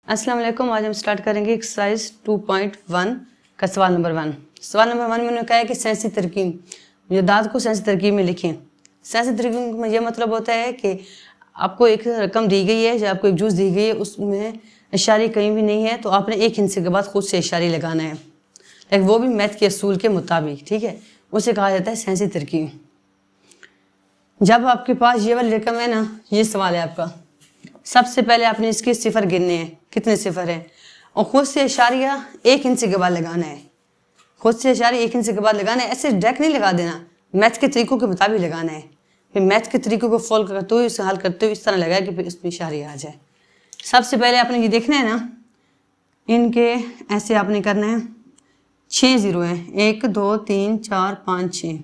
अस्सलाम वालेकुम। आज हम स्टार्ट करेंगे एक्सरसाइज 2.1 का सवाल नंबर 1। सवाल नंबर 1 में उन्होंने कहा है कि सेंसी तरकीब दाद को सेंसी तरकीब में लिखें। सेंसी तरकीब में यह मतलब होता है कि आपको एक रकम दी गई है या आपको एक जूस दी गई है, उसमें इशारी कहीं भी नहीं है, तो आपने एक हिस्से के बाद खुद से इशारी लगाना है, लेकिन वो भी मैथ के असूल के मुताबिक। ठीक है, उसे कहा जाता है सेंसी तरकीब। जब आपके पास ये वाली रकम है ना, ये सवाल है आपका, सबसे पहले आपने इसके सिफर गिनने हैं, कितने सिफर हैं, और खुद से इशारिया एक इंच के बाद लगाना है। खुद से इशारे एक इंच के बाद लगाना है, ऐसे डायरेक्ट नहीं लगा देना, मैथ के तरीकों के मुताबिक लगाना है। फिर मैथ के तरीकों को फॉलो करते हुए, इसे हल करते हुए इस तरह लगाया कि फिर इसमें इशारिया आ जाए। सबसे पहले आपने ये देखना है ना, इनके ऐसे आपने करना है, 6 जीरो हैं, 1 2 3 4 5 6,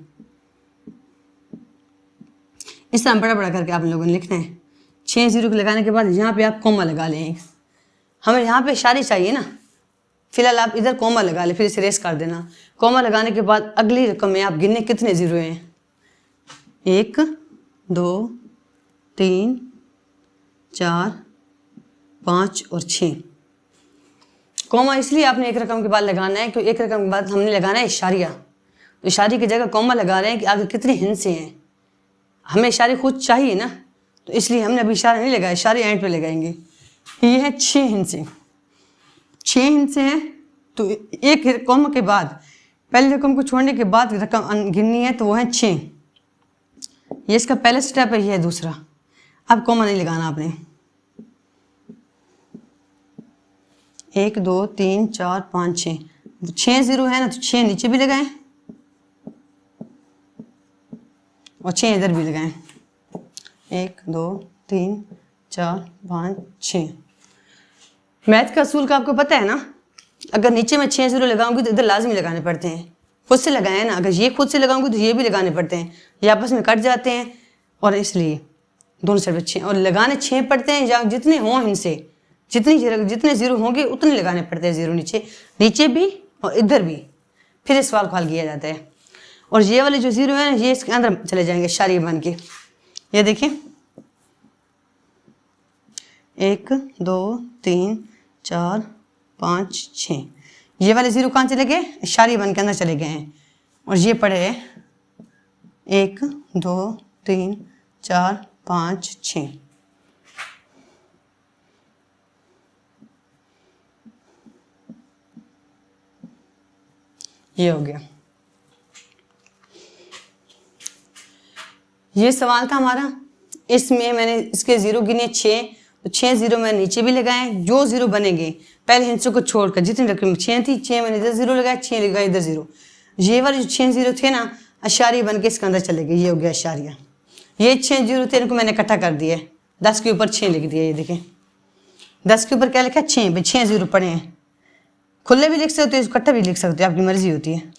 इस तरह बड़ा बड़ा करके आप लोगों ने लिखना है। 6 जीरो को लगाने के बाद यहाँ पे आप कॉमा लगा लें। हमें यहाँ पे इशारे चाहिए ना, फिलहाल आप इधर कॉमा लगा लें, फिर इसे रेस कर देना। कॉमा लगाने के बाद अगली रकम में आप गिनने कितने जीरो हैं, 1 2 3 4 5 और 6। कॉमा इसलिए आपने एक रकम के बाद लगाना है क्योंकि एक रकम के बाद हमने लगाना है इशारिया, तो इशारे की जगह कॉमा लगा रहे हैं कि आगे कितने हिस्से हैं। हमें इशारे खुद चाहिए ना, तो इसलिए हमने अभी इशारा नहीं लगाया, इशारे एंड पे लगाएंगे। ये है 6 हिस्से, 6 हिस्से हैं, तो एक रकम के बाद पहले रकम को छोड़ने के बाद रकम गिननी है, तो वो है 6। ये इसका पहला स्टेप है, ये है दूसरा। अब कॉमा नहीं लगाना आपने। 1 2 3 4 5 6, 6 जीरो है ना, तो 6 नीचे भी लगाएं और 6 इधर भी लगाएं। 1 2 3 4 5 6। मैथ का असूल का आपको पता है ना, अगर नीचे में 6 जीरो लगाऊंगी तो इधर लाजमी लगाने पड़ते हैं, खुद से लगाए ना। अगर ये खुद से लगाऊंगी तो ये भी लगाने पड़ते हैं, ये आपस में कट जाते हैं, और इसलिए दोनों साइड 6 और लगाने 6 पड़ते हैं, या जितने हों इनसे जितने जीरो होंगे उतने लगाने पड़ते हैं। जीरो नीचे भी और इधर भी, फिर इस सवाल को हल किया जाता है। और ये वाले जो जीरो हैं ये इसके अंदर चले जाएंगे इशारे बन के। ये देखिए 1 2 3 4 5 6, ये वाले जीरो कहाँ चले गए, इशारे बन के अंदर चले गए हैं। और ये पड़े 1 2 3 4 5 6। ये हो गया। ये सवाल था हमारा, इसमें मैंने इसके जीरो गिने 6, तो 6 जीरो मैंने नीचे भी लगाए। जो जीरो बनेंगे पहले हिस्सों को छोड़कर, जितनी रकम 6 थी, 6 मैंने इधर जीरो लगाया, 6 लगाया इधर जीरो। ये वाले जो 6 जीरो थे ना, अशारी बन के इसके अंदर चले गए, ये हो गया अशारिया। ये 6 जीरो थे, इनको मैंने इकट्ठा कर दिया, 10 के ऊपर 6 लिख दिया। ये देखें 10 के ऊपर क्या लिखा, 6 भाई 6 जीरो पड़े हैं। खुले भी लिख सकते हो, इकट्ठा भी लिख सकते हो, आपकी मर्जी होती है।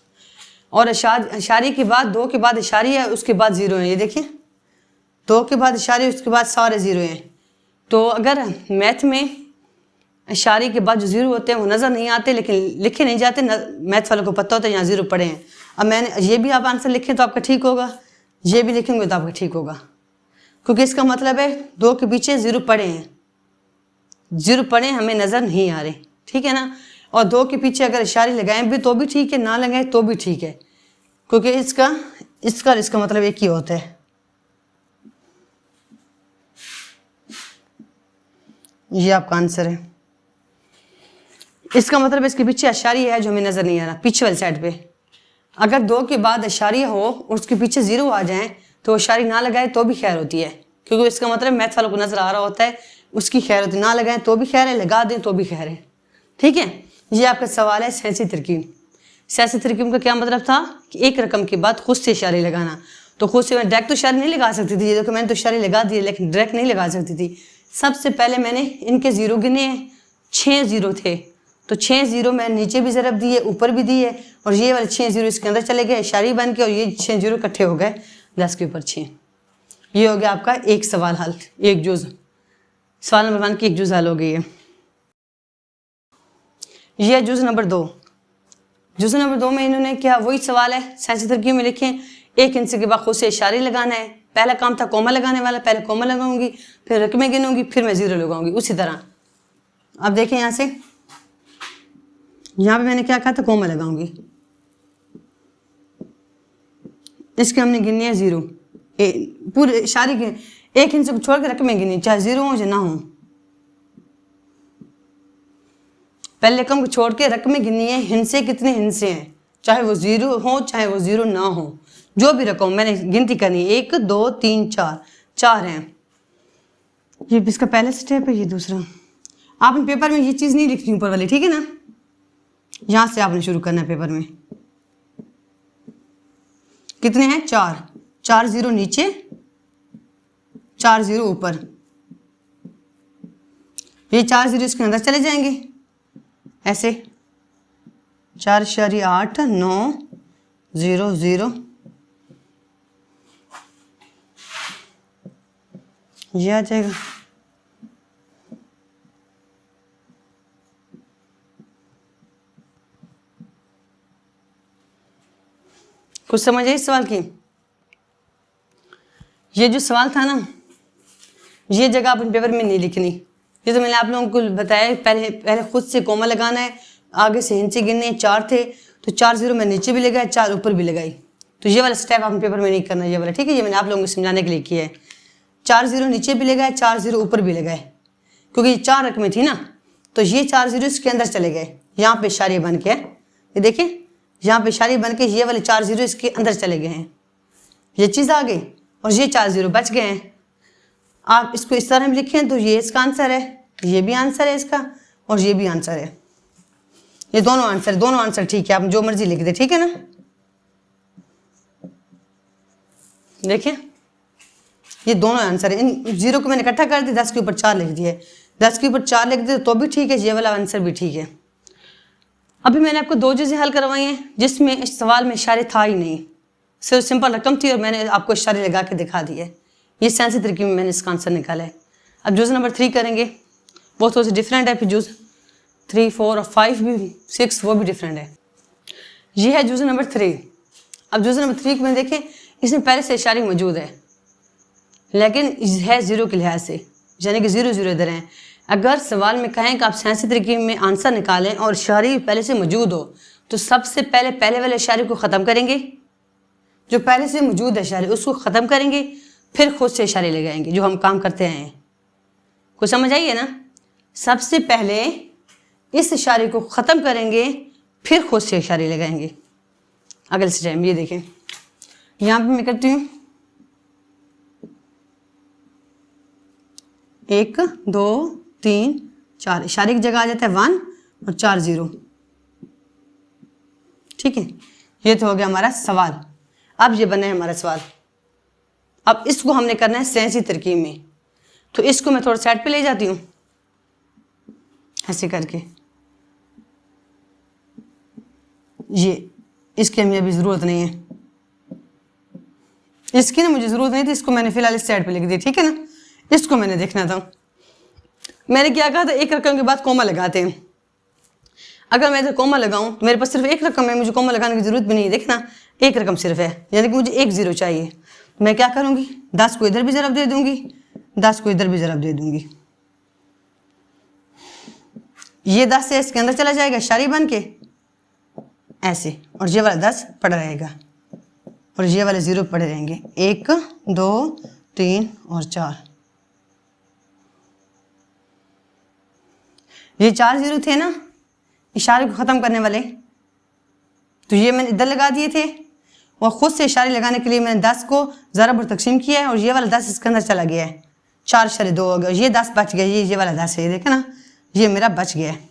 और इशारे के बाद 2 के बाद इशारी है, उसके बाद जीरो है। ये देखिए 2 के बाद इशारे, उसके बाद सारे जीरो हैं। तो अगर मैथ में इशारे के बाद जो जीरो होते हैं वो नज़र नहीं आते, लेकिन लिखे नहीं जाते, मैथ वालों को पता होता है यहाँ जीरो पड़े हैं। अब मैंने ये भी आप आंसर लिखें तो आपका ठीक होगा, ये भी लिखेंगे तो आपका ठीक होगा, क्योंकि इसका मतलब है 2 के पीछे जीरो पड़े हैं, जीरो पड़े हमें नज़र नहीं आ रहे, ठीक है ना। और 2 के पीछे अगर इशारे लगाएं भी तो भी ठीक है, ना लगाएं तो भी ठीक है, क्योंकि इसका मतलब एक ही होता है। ये आपका आंसर है। इसका मतलब इसके पीछे अशारी है जो हमें नजर नहीं आ रहा, पीछे वाली साइड पे। अगर 2 के बाद अशारी हो और उसके पीछे जीरो आ जाए तो अशारी ना लगाए तो भी खैर होती है, क्योंकि इसका मतलब मैथ वालों को नजर आ रहा होता है, उसकी खैर होती है। ना लगाएं तो भी खैर है, लगा दें तो भी खैर है, ठीक है। ये आपका सवाल है सेंसी तरकीब। सेंसी तरकीब का क्या मतलब था कि एक रकम के बाद खुद से इशारे लगाना। तो खुद से मैं डायरेक्ट तो इशारे नहीं लगा सकती थी, ये देखो मैंने तो इशारे लगा दिए, लेकिन डायरेक्ट नहीं लगा सकती थी। सबसे पहले मैंने इनके जीरो गिने, 6 जीरो थे, तो 6 जीरो मैंने नीचे भी ज़रब दिए, ऊपर भी दिए, और ये वाले 6 जीरो इसके अंदर चले गए इशारी बन के, और ये 6 जीरो इकट्ठे हो गए 10 के ऊपर 6। ये हो गया आपका एक सवाल हल, एक जुज़। सवाल नंबर 1 की एक जुज़ हल हो गई है। यह है जुज़ नंबर 2। जुज़ नंबर 2 में इन्होंने क्या, वही सवाल है, सेंसी तरकीब में लिखें, एक हिस्से के बाद खुद से इशारे लगाना है। पहला काम था कॉमा लगाने वाला, पहले कॉमा लगाऊंगी, फिर रकमें गिनूंगी, फिर मैं जीरो लगाऊंगी। उसी तरह अब देखें यहाँ से, यहाँ पे मैंने क्या कहा था, कोमा लगाऊंगी। इसके हमने गिननी है 0, पूरे सारी के एक हिस्से को छोड़ के रकमें गिनी, चाहे 0 हो चाहे ना हो। पहले रकम को छोड़ के रकमें गिननी है, हिस्से कितने हिस्से हैं, चाहे वो 0 हो चाहे वो 0 ना हो, जो भी रकम मैंने गिनती करनी है। 1 2 3 4, 4 हैं। ये इसका पहला स्टेप है, ये दूसरा। आपने पेपर में ये चीज़ नहीं लिखनी ऊपर वाली, ठीक है ना। यहाँ से आपने शुरू करना है पेपर में। कितने हैं, 4, 4 0 नीचे, 4 0 ऊपर। ये 4 0 इसके अंदर चले जाएंगे ऐसे। 4 4 8 9 0 0, ये आ जाएगा। कुछ समझ आई इस सवाल की। ये जो सवाल था ना, ये जगह अपन पेपर में नहीं लिखनी। ये तो मैंने आप लोगों को बताया, पहले खुद से कोमा लगाना है, आगे से हिंसे गिनने। 4 थे तो 4 0 मैं नीचे भी लगाया, 4 ऊपर भी लगाई। तो ये वाला स्टेप आपने पेपर में नहीं करना, ये वाला, ठीक है। ये मैंने आप लोगों को समझाने के लिए किया है। 4 0 नीचे भी लगाए, 4 0 ऊपर भी लगाए, क्योंकि ये 4 रकमें थी ना। तो ये 4 0 इसके अंदर चले गए, यहाँ पे इशारे बन के, ये देखिए यहाँ पे इशारे बन के ये वाले 4 0 इसके अंदर चले गए हैं। ये चीज़ आ गई और ये 4 0 बच गए हैं। आप इसको इस तरह में लिखें तो ये इसका आंसर है, ये भी आंसर है इसका, और ये भी आंसर है। ये दोनों आंसर ठीक है, आप जो मर्जी लिख दे, ठीक है ना। देखिए ये दोनों आंसर है। इन 0 को मैंने इकट्ठा कर दिया, 10 के ऊपर 4 लिख दिए। 10 के ऊपर 4 लिख दिए तो भी ठीक है, ये वाला आंसर भी ठीक है। अभी मैंने आपको 2 चीज़ें हल करवाई हैं जिसमें इस सवाल में इशारे था ही नहीं, सिर्फ सिंपल रकम थी और मैंने आपको इशारे लगा के दिखा दिए। ये साइंसी तरीके में मैंने इसका आंसर निकाला है। अब जुज़ नंबर 3 करेंगे, वो थोड़ा सा डिफरेंट है। फिर जुज़ 3 4 और 5 भी 6 वो भी डिफरेंट है। ये है जुज़ नंबर 3। अब जुज़ नंबर 3 में देखें, इसमें पहले से इशारे मौजूद है, लेकिन है 0 के लिहाज से, यानी कि 0 0 इधर हैं। अगर सवाल में कहें कि आप साइंसी तरीके में आंसर निकालें और इशारे पहले से मौजूद हो, तो सबसे पहले वाले इशारे को ख़त्म करेंगे, जो पहले से मौजूद है इशारे उसको ख़त्म करेंगे, फिर खुद से इशारे लगाएंगे, जो हम काम करते हैं। कुछ समझ आइए ना। सबसे पहले इस इशारे को ख़त्म करेंगे, फिर खुद से इशारे लगाएंगे। अगले स्टेप में ये देखें, यहाँ पे मैं करती हूँ 1 2 3 4, इशारे की जगह आ जाता है 1 और 4 0, ठीक है। ये तो हो गया हमारा सवाल। अब ये बना है हमारा सवाल। अब इसको हमने करना है साइंसी तरकीब में, तो इसको मैं थोड़ा साइड पे ले जाती हूँ ऐसे करके। ये इसकी हमें अभी ज़रूरत नहीं है, इसकी ना मुझे ज़रूरत नहीं थी, इसको मैंने फिलहाल इस साइड पे लिख दी, ठीक है ना। इसको मैंने देखना था। मैंने क्या कहा था, एक रकम के बाद कोमा लगाते हैं। अगर मैं इधर कोमा लगाऊं तो मेरे पास सिर्फ एक रकम है, मुझे कोमा लगाने की ज़रूरत भी नहीं है। देखना एक रकम सिर्फ है, यानी कि मुझे 1 0 चाहिए। मैं क्या करूँगी, 10 को इधर भी ज़रब दे दूँगी, 10 को इधर भी ज़रब दे दूँगी। ये 10 से इसके अंदर चला जाएगा इशारे बन के ऐसे, और ये वाला 10 पड़ा रहेगा और ये वाले 0 पड़े रहेंगे। 1 2 3 और 4। ये 4 0 थे ना इशारे को ख़त्म करने वाले, तो ये मैंने इधर लगा दिए थे, और ख़ुद से इशारे लगाने के लिए मैंने 10 को ज़रब और तकसीम किया है, और ये वाला 10 इसके अंदर चला गया है। 4 इशारे 2 हो गए, ये 10 बच गया। ये वाला 10 है, ये देखे ना, ये मेरा बच गया है।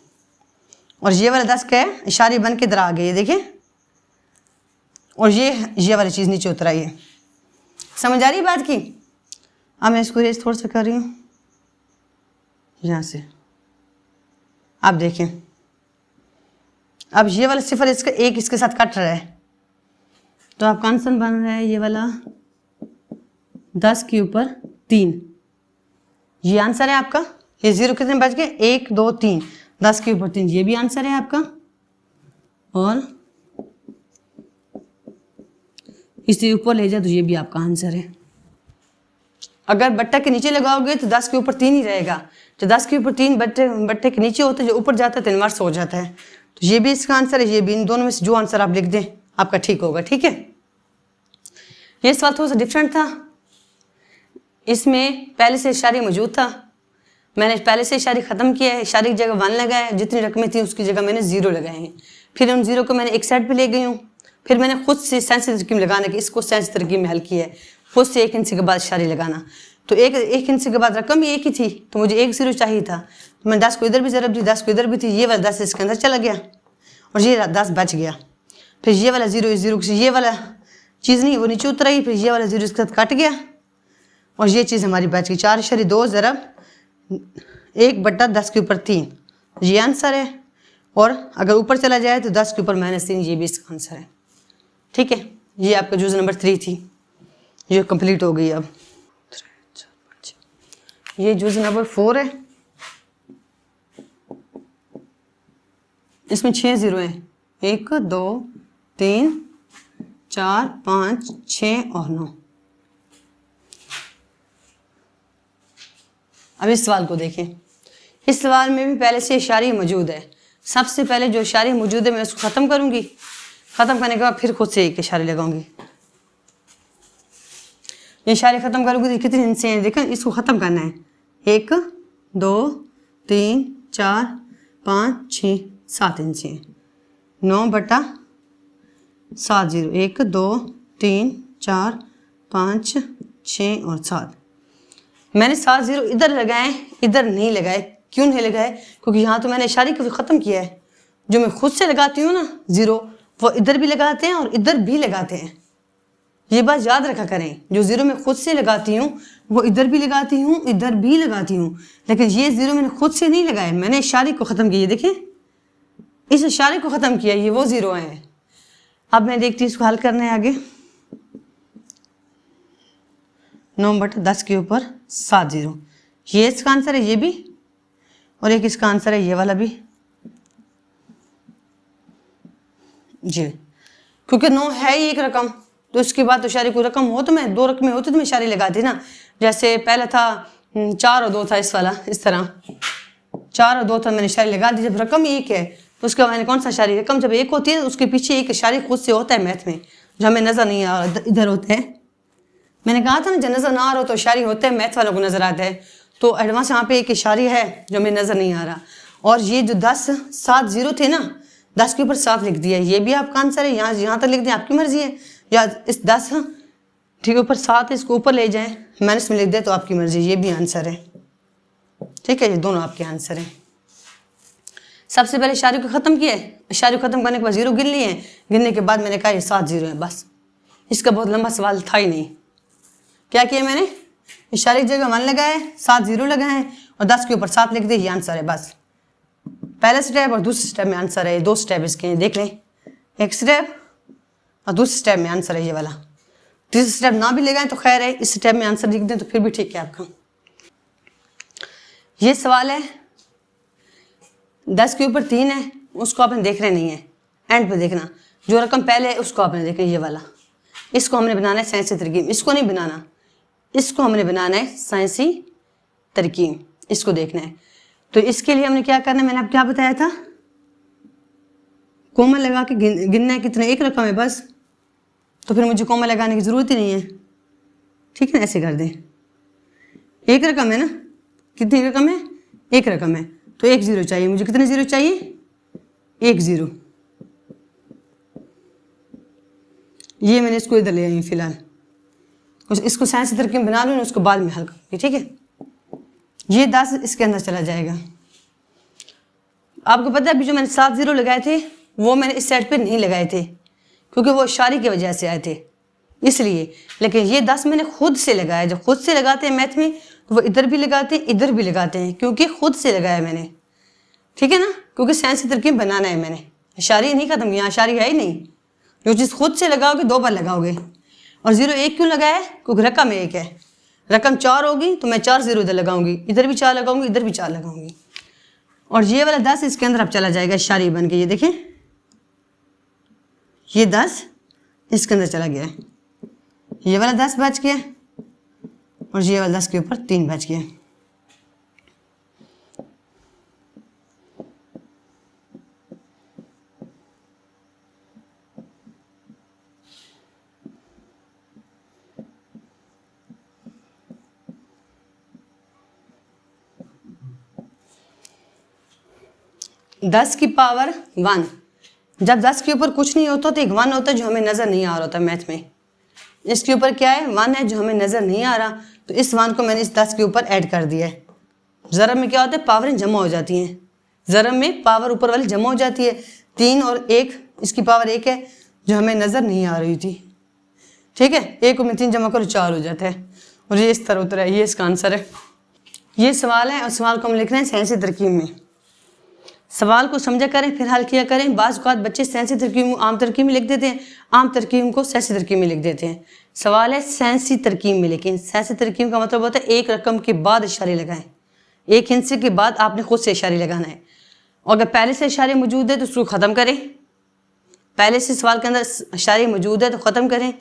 और ये वाला 10 क्या है, इशारे बन के इधर आ गए, ये देखिए। और ये वाली चीज़ नीचे उतर आई है। समझ आ रही बात की। अब मैं इसको रेस थोड़ा सा कर रही हूँ यहाँ से, आप देखें। अब ये वाला सिफर इसका 1 इसके साथ कट रहा है, तो आपका आंसर बन रहा है ये वाला 10 के ऊपर 3। ये आंसर है आपका। ये 0 कितने बच गए, 1 2 3, 10 के ऊपर 3, ये भी आंसर है आपका। और इसे ऊपर ले जाए तो ये भी आपका आंसर है। अगर बट्टा के नीचे लगाओगे तो 10 के ऊपर 3 ही रहेगा। जो 10 के ऊपर 3 बट्टे के नीचे होता है, जो ऊपर जाता है तो इन्वर्स हो जाता है। तो ये भी इसका आंसर है, ये भी। इन दोनों में से जो आंसर आप लिख दें आपका ठीक होगा। ठीक है, ये सवाल थोड़ा सा डिफरेंट था। इसमें पहले से इशारे मौजूद था, मैंने पहले से इशारे ख़त्म किया है। इशारे की जगह 1 लगाया, जितनी रकमें थी उसकी जगह मैंने 0 लगाए हैं। फिर उन 0 को मैंने एक साइड पे ले गई हूँ। फिर मैंने खुद से साइंस तरकीब लगाने की, इसको साइंस तरकीब में हल किया है। खुद से 1 इंच के बाद इशारे लगाना, तो एक इंच के बाद रकम ही एक ही थी, तो मुझे 1 0 चाहिए था। तो मैंने 10 को इधर भी ज़रब दी, 10 को इधर भी थी, ये वाला 10 इसके अंदर चला गया और ये 10 बच गया। फिर ये वाला 0 इस 0 से ये वाला चीज़ नहीं वो नीचे उतर आई, फिर ये वाला 0 इसके साथ कट गया और ये चीज़ हमारी बच गई। 4.2 ज़रब 1/10 के ऊपर 3, ये आंसर है। और अगर ऊपर चला जाए तो 10 के ऊपर -3, ये भी इसका आंसर है। ठीक है, ये आपका जुज़ नंबर 3 थी, ये कंप्लीट हो गई। अब ये जुज़ नंबर 4 है, इसमें 6 0 हैं, 1 2 3 4 5 6 और 9। अब इस सवाल को देखें। इस सवाल में भी पहले से इशारे मौजूद है। सबसे पहले जो इशारे मौजूद है मैं उसको ख़त्म करूँगी, ख़त्म करने के बाद फिर खुद से एक इशारे लगाऊंगी। ये इशारे ख़त्म करूँगी तो कितने हिस्से हैं देखें, इसको ख़त्म करना है। 1 2 3 4 5 6 7 इंच हैं। 9/7 0, 1 2 3 4 5 6 और 7। मैंने 7 0 इधर लगाए, इधर नहीं लगाए। क्यों नहीं लगाए? क्योंकि यहाँ तो मैंने इशारे को ख़त्म किया है। जो मैं खुद से लगाती हूँ ना 0, वो इधर भी लगाते हैं और इधर भी लगाते हैं। ये बात याद रखा करें, जो 0 मैं खुद से लगाती हूँ वो इधर भी लगाती हूँ, इधर भी लगाती हूँ। लेकिन ये 0 मैंने खुद से नहीं लगाए, मैंने इशारे को ख़त्म किया। देखें, इस इशारे को ख़त्म किया, ये वो 0 है। अब मैं देखती हूँ इसको हल करना है आगे। 9/10 के ऊपर 7 0, ये इसका आंसर है, ये भी। और एक इसका आंसर है ये वाला भी जी। क्योंकि 9 है ही एक रकम, तो उसके बाद तो इशारे कोई रकम हो तो मैं 2 रकमें होती तो मैं इशारे लगाती ना। जैसे पहला था 4 और 2 था, इस वाला इस तरह 4 और 2 था, मैंने इशारे लगा दी। जब रकम 1 है तो उसका मैंने कौन सा इशारे, रकम जब 1 होती है तो उसके पीछे एक इशारे खुद से होता है मैथ में, जो हमें नज़र नहीं आ रहा, इधर होता है। मैंने कहा था ना, जब नज़र ना आ रहा हो तो इशारे होते हैं, मैथ वालों को नज़र आता है। तो एडवांस यहाँ पे एक इशारे है जो हमें नज़र नहीं आ रहा। और ये जो 10 7 0 थे ना, 10 के ऊपर 7 लिख दिया, ये भी आपका आंसर है। यहाँ तक लिख दें, आपकी मर्जी है। या इस 10 ठीक है ऊपर 7 इसको ऊपर ले जाएं, माइनस में लिख दें, तो आपकी मर्जी, ये भी आंसर है। ठीक है, ये दोनों आपके आंसर हैं। सबसे पहले इशारे को ख़त्म किया, इशारे को ख़त्म करने के बाद 0 गिन लिए, गिनने के बाद मैंने कहा ये 7 0 है, बस। इसका बहुत लंबा सवाल था ही नहीं। क्या किया मैंने, इशारे की जगह 1 लगाए, 7 0 लगाए और 10 के ऊपर 7 लिख दिए, ये आंसर है, बस। पहला स्टेप और दूसरे स्टेप में आंसर है। 2 स्टेप इसके हैं, देख लें। एक स्टेप और दूसरे स्टेप में आंसर है ये वाला। तीसरा स्टेप ना भी लगाएं तो खैर है, इस स्टेप में आंसर लिख दें तो फिर भी ठीक है आपका। ये सवाल है 10 के ऊपर 3 है, उसको आपने देखना नहीं है, एंड पे देखना। जो रकम पहले है उसको आपने देखना, ये वाला। इसको हमने बनाना है साइंसी तरकीब, इसको नहीं बनाना, इसको हमने बनाना है साइंसी तरकीब, इसको देखना है। तो इसके लिए हमने क्या करना है, मैंने आपको क्या बताया था, कोमा लगा के गिनना है कितने, एक रकम है बस। तो फिर मुझे कोमा लगाने की ज़रूरत ही नहीं है। ठीक है ना, ऐसे कर दें। एक रकम है ना, कितनी रकम है, एक रकम है, तो 1 0 चाहिए मुझे। कितने 0 चाहिए, 1 0। ये मैंने इसको इधर ले आई फिलहाल, इसको साइंस तरकीब बना लूँ, उसको बाद में हल करूँगी। ठीक है, ये 10 इसके अंदर चला जाएगा। आपको पता है अभी जो मैंने 7 0 लगाए थे वो मैंने इस साइड पे नहीं लगाए थे, क्योंकि वो इशारे की वजह से आए थे इसलिए। लेकिन ये 10 मैंने खुद से लगाया। जब खुद से लगाते हैं मैथ में तो वो इधर भी लगाते हैं, इधर भी लगाते हैं, क्योंकि खुद से लगाया मैंने। ठीक है ना, क्योंकि साइंस तरकीब बनाना है मैंने, इशारे नहीं ख़त्म किया, इशारे है ही नहीं। जो चीज़ खुद से लगाओगे 2 बार लगाओगे। और 0 1 क्यों लगाया है, क्योंकि रकम 1 है। रकम 4 होगी तो मैं 4 0 इधर लगाऊंगी, इधर भी 4 लगाऊंगी, इधर भी 4 लगाऊंगी। और ये वाला 10 इसके अंदर अब चला जाएगा इशारे बन के, ये देखें, ये 10 इसके अंदर चला गया है, ये वाला 10 बच गया और ये वाला 10 के ऊपर 3 बच गया। दस की पावर 1, जब 10 के ऊपर कुछ नहीं होता तो एक 1 होता है जो हमें नज़र नहीं आ रहा होता मैथ में। इसके ऊपर क्या है, 1 है जो हमें नज़र नहीं आ रहा, तो इस 1 को मैंने इस 10 के ऊपर ऐड कर दिया है। ज़रब में क्या होता है, पावरें जमा हो जाती हैं। ज़रब में पावर ऊपर वाली जमा हो जाती है। 3 और 1, इसकी पावर 1 है जो हमें नज़र नहीं आ रही थी। ठीक है, 1 को मैं 3 जमा करो 4 हो जाता है, और ये इस तरह उतरा है। ये इसका आंसर है। ये सवाल है, और सवाल को हम लिख रहे हैं साइंसी तरकीब में। सवाल को समझा करें फिर हल किया करें। बाज़ औक़ात बच्चे साइंसी तरकीब आम तरकीब में लिख देते हैं, आम तरकीब को साइंसी तरकीब में लिख देते हैं। सवाल है साइंसी तरकीब में, लेकिन साइंसी तरकीब का मतलब होता है एक रकम के बाद इशारे लगाएं, एक हिस्से के बाद आपने खुद से इशारे लगाना है। और अगर पहले से इशारे मौजूद है तो उसको ख़त्म करें। पहले से सवाल के अंदर इशारे मौजूद है तो ख़त्म करें।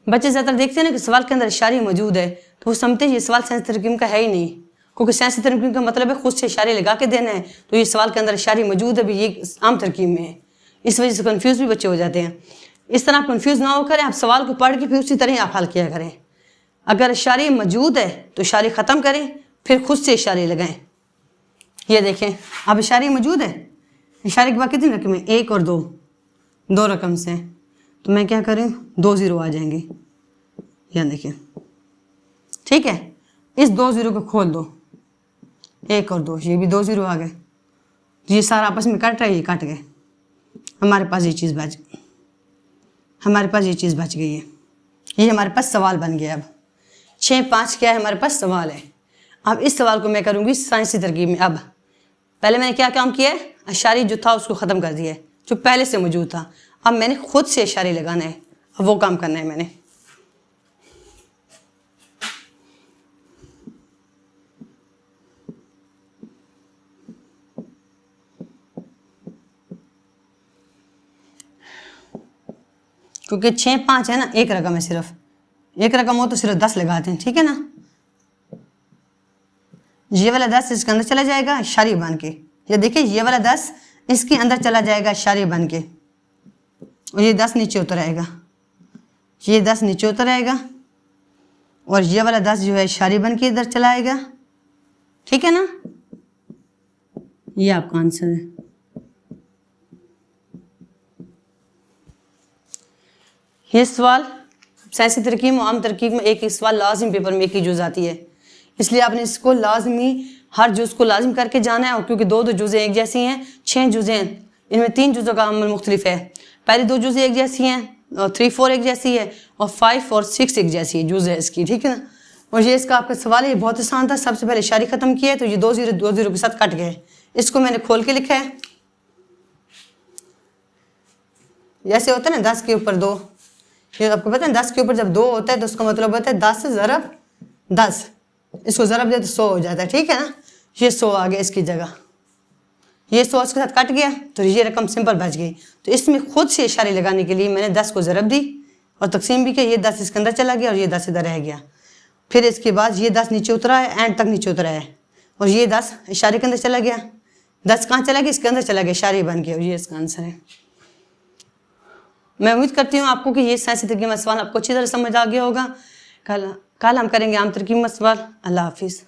बच्चे ज़्यादातर देखते हैं ना कि सवाल के अंदर इशारे मौजूद है तो वो समझते हैं ये सवाल साइंसी तरकीब का है ही नहीं, क्योंकि साइंसी तरकीब का मतलब है खुद से इशारे लगा के देना है। तो ये सवाल के अंदर इशारे मौजूद है भी, ये आम तरकीब में है। इस वजह से कन्फ्यूज़ भी बच्चे हो जाते हैं। इस तरह आप कन्फ्यूज़ ना हो करें, आप सवाल को पढ़ के फिर उसी तरह आप हल किया करें। अगर इशारे मौजूद है तो इशारे ख़त्म करें, फिर खुद से इशारे लगाएं। ये देखें, अब इशारे मौजूद है, इशारे के बाद कितनी रकम है, 1 और 2, 2 रकम से, तो मैं क्या करूँ, 2 ज़ीरो आ जाएंगे। यहाँ देखिए, ठीक है, इस 2 ज़ीरो को खोल दो, 1 और 2, ये भी 2 ज़ीरो आ गए। ये सारा आपस में कट रहा है, ये कट गए, हमारे पास ये चीज़ बच गई, हमारे पास ये चीज़ बच गई है। ये हमारे पास सवाल बन गया। अब 6-5 क्या है, हमारे पास सवाल है। अब इस सवाल को मैं करूँगी साइंसी तरकीब में। अब पहले मैंने क्या काम किया है, इशारे जो था उसको ख़त्म कर दिया है, जो पहले से मौजूद था। अब मैंने खुद से इशारे लगाना है, अब वो काम करना है मैंने। क्योंकि 6-5 है ना, एक रकम है, सिर्फ एक रकम हो तो सिर्फ 10 लगाते हैं, ठीक है ना। ये वाला 10 इसके अंदर चला जाएगा इशारे बन के। ये देखिए, ये वाला 10 इसके अंदर चला जाएगा इशारे बन के, और ये 10 नीचे उतर आएगा, ये 10 नीचे उतर आएगा, और ये वाला 10 जो है इशारे बन के इधर चला आएगा, ठीक है ना। ये आपका आंसर है। ये सवाल साइंसी तरकीब और आम तरकीब में एक ही सवाल लाजिम पेपर में एक ही जुज़ आती है, इसलिए आपने इसको लाजमी हर जुज़ को लाजिम करके जाना है। और क्योंकि 2 जुज़ें एक जैसी हैं, 6 जुज़ें हैं, इनमें 3 जुज़ों का अमल मुख्तलिफ है। पहली 2 जुज़ें एक जैसी हैं, और 3-4 एक जैसी है, और 5 और 6 एक जैसी है जुज़ है इसकी, ठीक है ना। और ये इसका आपका सवाल है, ये बहुत आसान था। सबसे पहले इशारे ख़त्म किए तो ये 2 ज़ीरो के साथ कट गए। इसको मैंने खोल के लिखा है, जैसे होता है ना 10 के ऊपर 2। ये आपको पता है 10 के ऊपर जब 2 होता है तो उसका मतलब होता है 10 ज़रब 10, इसको ज़रब दे तो 100 हो जाता है, ठीक है ना। ये 100 आ गया इसकी जगह, ये 100 इसके साथ कट गया तो ये रकम सिंपल बच गई। तो इसमें खुद से इशारे लगाने के लिए मैंने 10 को ज़रब दी और तकसीम भी किया। ये 10 इसके अंदर चला गया और ये 10 इधर रह गया। फिर इसके बाद ये 10 नीचे उतरा है, एंड तक नीचे उतरा है, और ये 10 इशारे के अंदर चला गया। 10 कहाँ चला गया, इसके अंदर चला गया, इशारे बन गया, और ये इसका आंसर है। मैं उम्मीद करती हूँ आपको कि ये साइंसी तरकीब में सवाल आपको अच्छी तरह समझ आ गया होगा। कल हम करेंगे आम तरकीब में सवाल। अल्लाह हाफिज़।